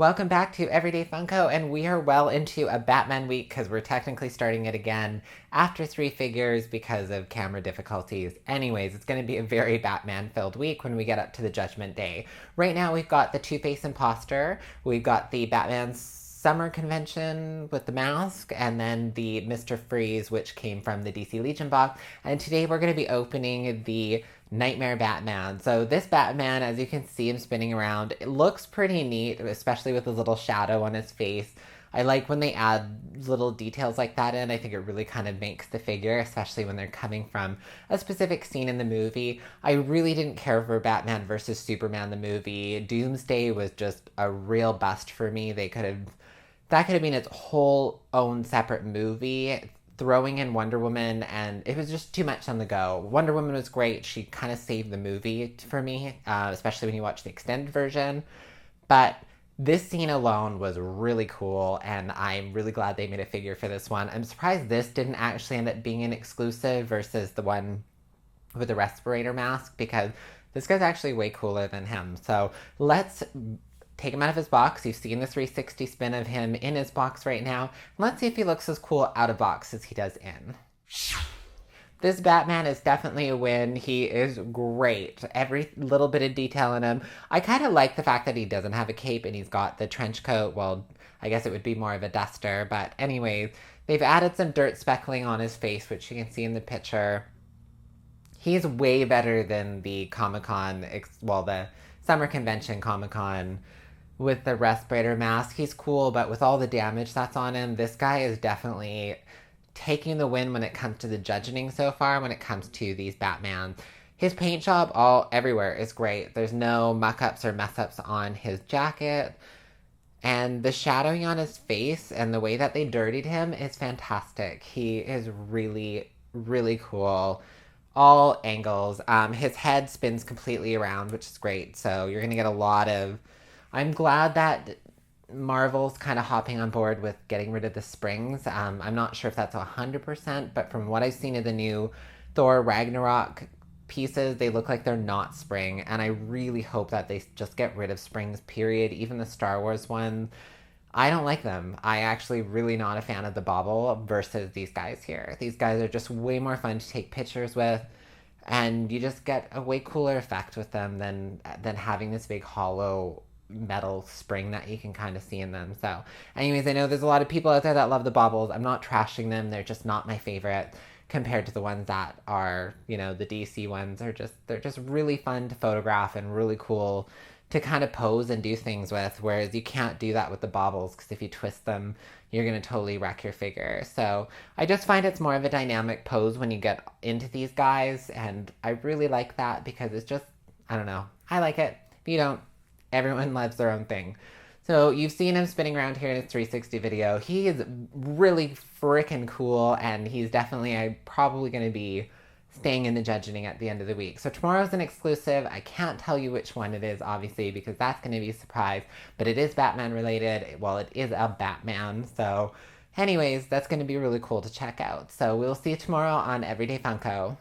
Welcome back to Everyday Funko, and we are well into a Batman week because we're technically starting it again after 3 figures because of camera difficulties. Anyways, it's going to be a very Batman-filled week when we get up to the Judgment Day. Right now, we've got the Two-Face Imposter, we've got the Batman Summer Convention with the mask, and then the Mr. Freeze, which came from the DC Legion box. And today we're going to be opening the Knightmare Batman. So this Batman, as you can see him spinning around, it looks pretty neat, especially with the little shadow on his face. I like when they add little details like that in. I think it really kind of makes the figure, especially when they're coming from a specific scene in the movie. I really didn't care for Batman versus Superman the movie. Doomsday was just a real bust for me. That could have been its whole own separate movie. Throwing in Wonder Woman, and it was just too much on the go. Wonder Woman was great. She kind of saved the movie for me, especially when you watch the extended version. But this scene alone was really cool, and I'm really glad they made a figure for this one. I'm surprised this didn't actually end up being an exclusive versus the one with the respirator mask, because this guy's actually way cooler than him. So let's take him out of his box. You've seen the 360 spin of him in his box right now. Let's see if he looks as cool out of box as he does in. This Batman is definitely a win. He is great. Every little bit of detail in him. I kind of like the fact that he doesn't have a cape and he's got the trench coat. Well, I guess it would be more of a duster. But anyways, they've added some dirt speckling on his face, which you can see in the picture. He's way better than the Comic-Con, the Summer Convention Comic-Con with the respirator mask. He's cool, but with all the damage that's on him, this guy is definitely taking the win when it comes to the judging so far, when it comes to these Batmans. His paint job everywhere is great. There's no muck-ups or mess-ups on his jacket. And the shadowing on his face and the way that they dirtied him is fantastic. He is really, really cool. All angles. His head spins completely around, which is great. So you're going to get a lot of... I'm glad that Marvel's kind of hopping on board with getting rid of the springs. I'm not sure if that's 100%, but from what I've seen of the new Thor Ragnarok pieces, they look like they're not spring, and I really hope that they just get rid of springs, period. Even the Star Wars one, I don't like them. I actually really not a fan of the bauble versus these guys here. These guys are just way more fun to take pictures with, and you just get a way cooler effect with them than having this big hollow metal spring that you can kind of see in them. So anyways, I know there's a lot of people out there that love the baubles. I'm not trashing them. They're just not my favorite compared to the ones that are, the DC ones they're just really fun to photograph and really cool to kind of pose and do things with, whereas you can't do that with the baubles, because if you twist them, you're going to totally wreck your figure. So I just find it's more of a dynamic pose when you get into these guys, and I really like that because it's just, I don't know, I like it. If you don't, everyone loves their own thing. So you've seen him spinning around here in his 360 video. He is really freaking cool, and he's definitely probably going to be staying in the judging at the end of the week. So tomorrow's an exclusive. I can't tell you which one it is, obviously, because that's going to be a surprise. But it is Batman related. Well, it is a Batman. So anyways, that's going to be really cool to check out. So we'll see you tomorrow on Everyday Funko.